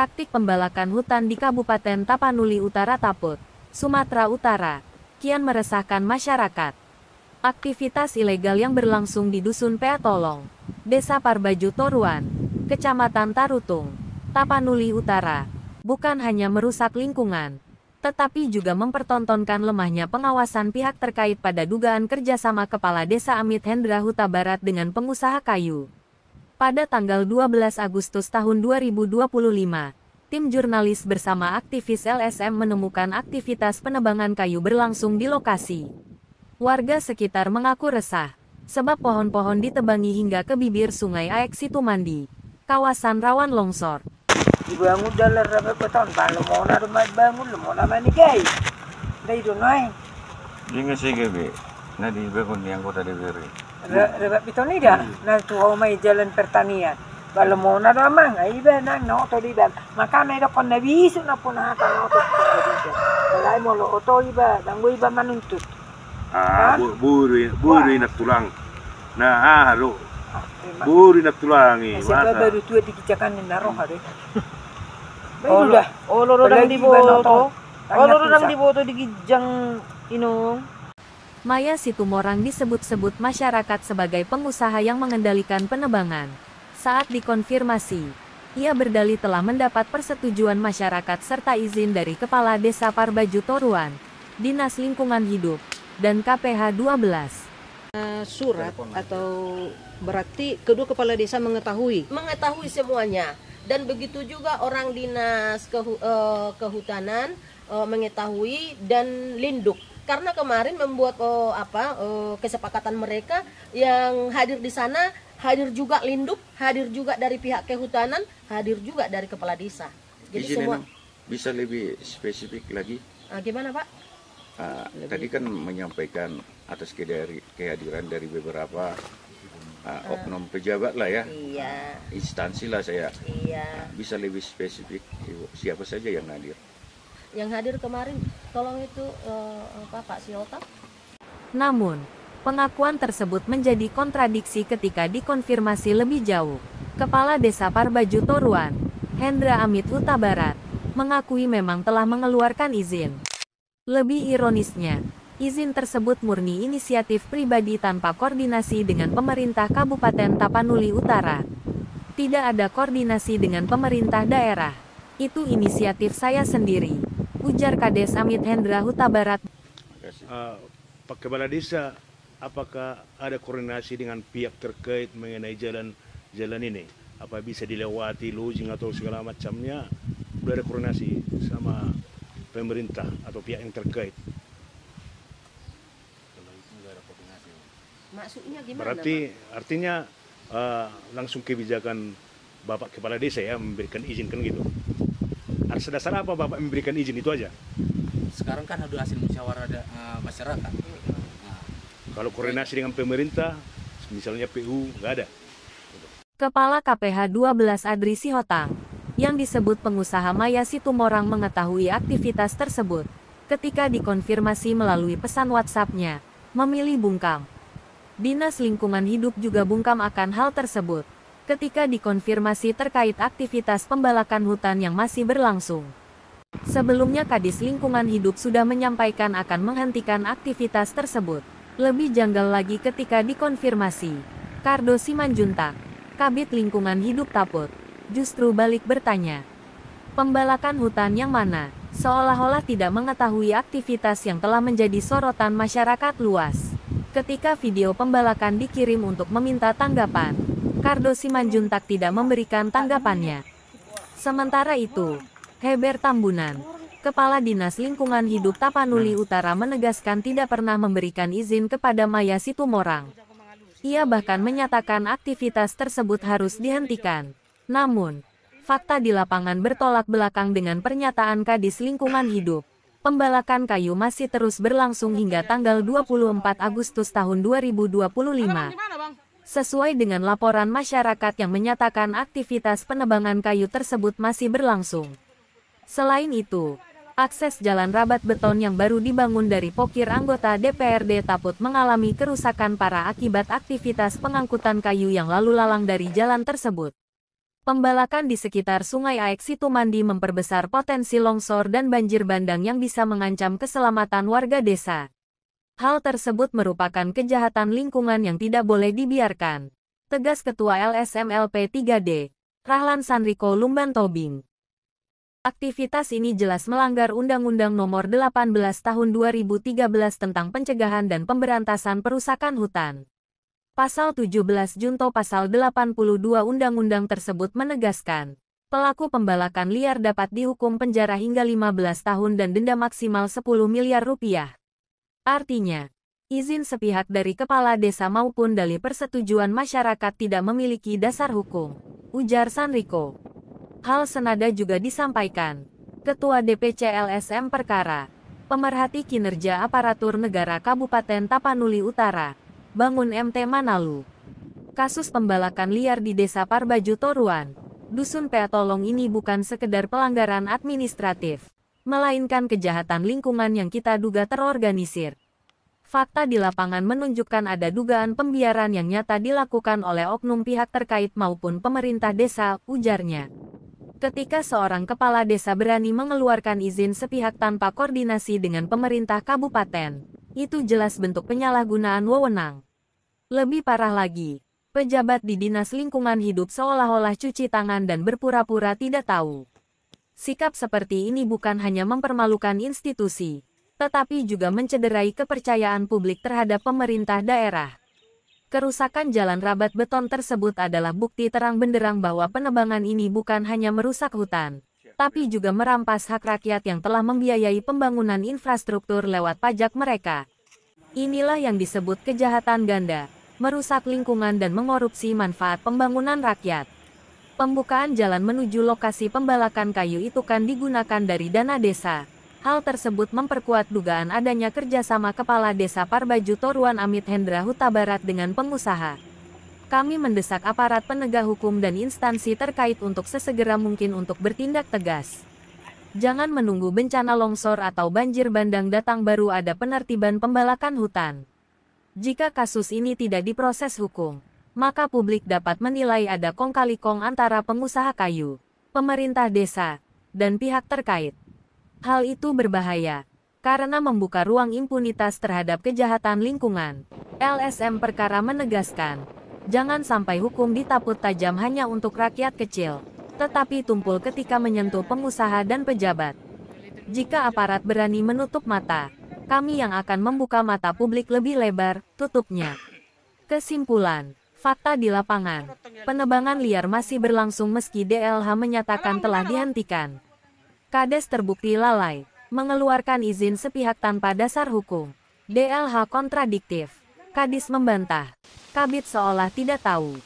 Praktik pembalakan hutan di Kabupaten Tapanuli Utara Taput, Sumatera Utara, kian meresahkan masyarakat. Aktivitas ilegal yang berlangsung di Dusun Peatolong, Desa Parbaju Toruan, Kecamatan Tarutung, Tapanuli Utara, bukan hanya merusak lingkungan, tetapi juga mempertontonkan lemahnya pengawasan pihak terkait pada dugaan kerjasama Kepala Desa Amit Hendra Huta Barat dengan pengusaha kayu. Pada tanggal 12 Agustus tahun 2025, tim jurnalis bersama aktivis LSM menemukan aktivitas penebangan kayu berlangsung di lokasi. Warga sekitar mengaku resah, sebab pohon-pohon ditebangi hingga ke bibir Sungai Aek Situmandi, kawasan rawan longsor. Dibangun dalam berapa tahun, kalau mau rumah bangun, mau namanya gay, dari donai. Jangan sih gebe, nanti bangun yang kota DPR. Rebab itu ni dah, nanti rumah jalan pertanian. Kalau mau ramang, iba nang noto di bang, maka mereka kon nabi isu na punah kalau noto. Kalau mau lo oto iba, tangguh iba manuntut. Buri nak tulang. Nah, lo. Buri nak tulangi. Sebab baru tua dikicakan ni naroh hari. Baru dah. Oh, loro nang diboto. Oh, loro nang diboto di Kijang Inung. Maya Situmorang disebut-sebut masyarakat sebagai pengusaha yang mengendalikan penebangan. Saat dikonfirmasi, ia berdalih telah mendapat persetujuan masyarakat serta izin dari Kepala Desa Parbaju Toruan, Dinas Lingkungan Hidup, dan KPH 12. Surat atau berarti kedua kepala desa mengetahui semuanya, dan begitu juga orang dinas kehutanan mengetahui dan linduk, karena kemarin membuat kesepakatan mereka yang hadir di sana, hadir juga linduk, hadir juga dari pihak kehutanan, hadir juga dari kepala desa. Jadi Izin semua bisa lebih spesifik lagi. Gimana Pak? Tadi kan menyampaikan atas kehadiran dari beberapa oknum pejabat lah ya, Iya. instansi lah saya. Iya. Bisa lebih spesifik siapa saja yang hadir. Yang hadir kemarin, tolong itu Pak Siota. Namun, pengakuan tersebut menjadi kontradiksi ketika dikonfirmasi lebih jauh. Kepala Desa Parbaju Toruan, Hendra Amit Huta Barat, mengakui memang telah mengeluarkan izin. Lebih ironisnya, izin tersebut murni inisiatif pribadi tanpa koordinasi dengan pemerintah Kabupaten Tapanuli Utara. Tidak ada koordinasi dengan pemerintah daerah. Itu inisiatif saya sendiri, ujar Kades Amit Hendra Huta Barat. Pak Kepala Desa, apakah ada koordinasi dengan pihak terkait mengenai jalan ini? Apa bisa dilewati lojing atau segala macamnya? Sudah ada koordinasi sama pemerintah atau pihak yang terkait? Maksudnya gimana? Berarti artinya langsung kebijakan Bapak Kepala Desa ya memberikan izin kan gitu. Atas dasar apa Bapak memberikan izin itu aja? Sekarang kan ada hasil musyawarah masyarakat. Kalau koordinasi dengan pemerintah, misalnya PU, nggak ada. Kepala KPH 12 Adri Sihotang, yang disebut pengusaha Maya Situmorang mengetahui aktivitas tersebut. Ketika dikonfirmasi melalui pesan WhatsApp-nya, memilih bungkam. Dinas Lingkungan Hidup juga bungkam akan hal tersebut. Ketika dikonfirmasi terkait aktivitas pembalakan hutan yang masih berlangsung. Sebelumnya Kadis Lingkungan Hidup sudah menyampaikan akan menghentikan aktivitas tersebut. Lebih janggal lagi ketika dikonfirmasi. Kardo Simanjuntak, Kabid Lingkungan Hidup Taput, justru balik bertanya. Pembalakan hutan yang mana? Seolah-olah tidak mengetahui aktivitas yang telah menjadi sorotan masyarakat luas. Ketika video pembalakan dikirim untuk meminta tanggapan, Kardo Simanjuntak tidak memberikan tanggapannya. Sementara itu, Heber Tambunan, Kepala Dinas Lingkungan Hidup Tapanuli Utara menegaskan tidak pernah memberikan izin kepada Maya Situmorang. Ia bahkan menyatakan aktivitas tersebut harus dihentikan. Namun, fakta di lapangan bertolak belakang dengan pernyataan Kadis Lingkungan Hidup. Pembalakan kayu masih terus berlangsung hingga tanggal 24 Agustus tahun 2025. Sesuai dengan laporan masyarakat yang menyatakan aktivitas penebangan kayu tersebut masih berlangsung. Selain itu, akses jalan rabat beton yang baru dibangun dari pokir anggota DPRD Taput mengalami kerusakan parah akibat aktivitas pengangkutan kayu yang lalu lalang dari jalan tersebut. Pembalakan di sekitar Sungai Aek Situmandi memperbesar potensi longsor dan banjir bandang yang bisa mengancam keselamatan warga desa. Hal tersebut merupakan kejahatan lingkungan yang tidak boleh dibiarkan. Tegas Ketua LSMLP 3D, Rahlan Sanriko Lumban Tobing. Aktivitas ini jelas melanggar Undang-Undang Nomor 18 Tahun 2013 tentang Pencegahan dan Pemberantasan Perusakan Hutan. Pasal 17 Junto Pasal 82 Undang-Undang tersebut menegaskan, pelaku pembalakan liar dapat dihukum penjara hingga 15 tahun dan denda maksimal 10 miliar rupiah. Artinya, izin sepihak dari kepala desa maupun dalih persetujuan masyarakat tidak memiliki dasar hukum, ujar Sanriko. Hal senada juga disampaikan Ketua DPC LSM Perkara, Pemerhati Kinerja Aparatur Negara Kabupaten Tapanuli Utara, Bangun MT Manalu. Kasus pembalakan liar di Desa Parbaju Toruan, Dusun Peatolong ini bukan sekedar pelanggaran administratif, melainkan kejahatan lingkungan yang kita duga terorganisir. Fakta di lapangan menunjukkan ada dugaan pembiaran yang nyata dilakukan oleh oknum pihak terkait maupun pemerintah desa, ujarnya. Ketika seorang kepala desa berani mengeluarkan izin sepihak tanpa koordinasi dengan pemerintah kabupaten, itu jelas bentuk penyalahgunaan wewenang. Lebih parah lagi, pejabat di Dinas Lingkungan Hidup seolah-olah cuci tangan dan berpura-pura tidak tahu. Sikap seperti ini bukan hanya mempermalukan institusi, tetapi juga mencederai kepercayaan publik terhadap pemerintah daerah. Kerusakan jalan rabat beton tersebut adalah bukti terang benderang bahwa penebangan ini bukan hanya merusak hutan, tapi juga merampas hak rakyat yang telah membiayai pembangunan infrastruktur lewat pajak mereka. Inilah yang disebut kejahatan ganda, merusak lingkungan dan mengorupsi manfaat pembangunan rakyat. Pembukaan jalan menuju lokasi pembalakan kayu itu kan digunakan dari dana desa. Hal tersebut memperkuat dugaan adanya kerjasama Kepala Desa Parbaju Toruan Amit Hendra Huta Barat dengan pengusaha. Kami mendesak aparat penegak hukum dan instansi terkait untuk sesegera mungkin untuk bertindak tegas. Jangan menunggu bencana longsor atau banjir bandang datang baru ada penertiban pembalakan hutan. Jika kasus ini tidak diproses hukum, maka publik dapat menilai ada kong kali kong antara pengusaha kayu, pemerintah desa, dan pihak terkait. Hal itu berbahaya, karena membuka ruang impunitas terhadap kejahatan lingkungan. LSM Perkara menegaskan, jangan sampai hukum ditaput tajam hanya untuk rakyat kecil, tetapi tumpul ketika menyentuh pengusaha dan pejabat. Jika aparat berani menutup mata, kami yang akan membuka mata publik lebih lebar, tutupnya. Kesimpulan, fakta di lapangan, penebangan liar masih berlangsung meski DLH menyatakan telah dihentikan. Kades terbukti lalai, mengeluarkan izin sepihak tanpa dasar hukum. DLH kontradiktif, Kadis membantah, Kabid seolah tidak tahu.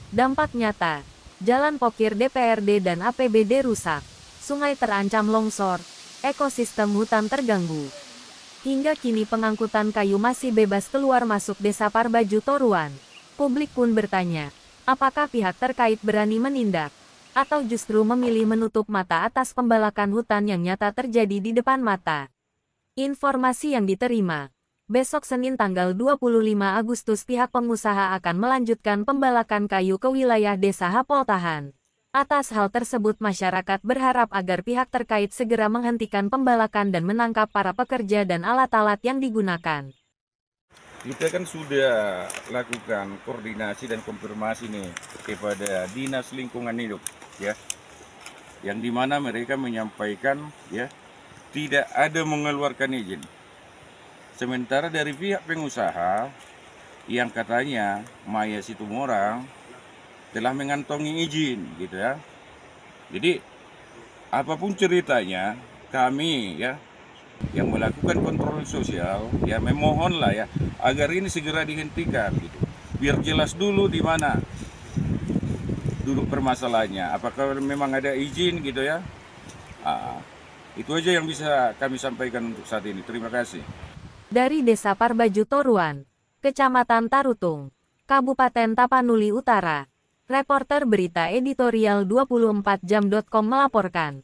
Dampak nyata, jalan pokir DPRD dan APBD rusak, sungai terancam longsor, ekosistem hutan terganggu. Hingga kini pengangkutan kayu masih bebas keluar masuk Desa Parbaju Toruan. Publik pun bertanya, apakah pihak terkait berani menindak, atau justru memilih menutup mata atas pembalakan hutan yang nyata terjadi di depan mata. Informasi yang diterima, besok Senin tanggal 25 Agustus pihak pengusaha akan melanjutkan pembalakan kayu ke wilayah Desa Hapoltahan. Atas hal tersebut masyarakat berharap agar pihak terkait segera menghentikan pembalakan dan menangkap para pekerja dan alat-alat yang digunakan. Kita kan sudah lakukan koordinasi dan konfirmasi nih kepada Dinas Lingkungan Hidup, ya, yang dimana mereka menyampaikan, ya, tidak ada mengeluarkan izin. Sementara dari pihak pengusaha yang katanya Maya Situmorang telah mengantongi izin, gitu ya. Jadi apapun ceritanya, kami, ya, yang melakukan kontrol sosial, ya, memohonlah, ya, agar ini segera dihentikan, gitu. Biar jelas dulu di mana duduk permasalahannya. Apakah memang ada izin, gitu ya? Itu aja yang bisa kami sampaikan untuk saat ini. Terima kasih. Dari Desa Parbaju Toruan, Kecamatan Tarutung, Kabupaten Tapanuli Utara, reporter berita editorial 24jam.com melaporkan.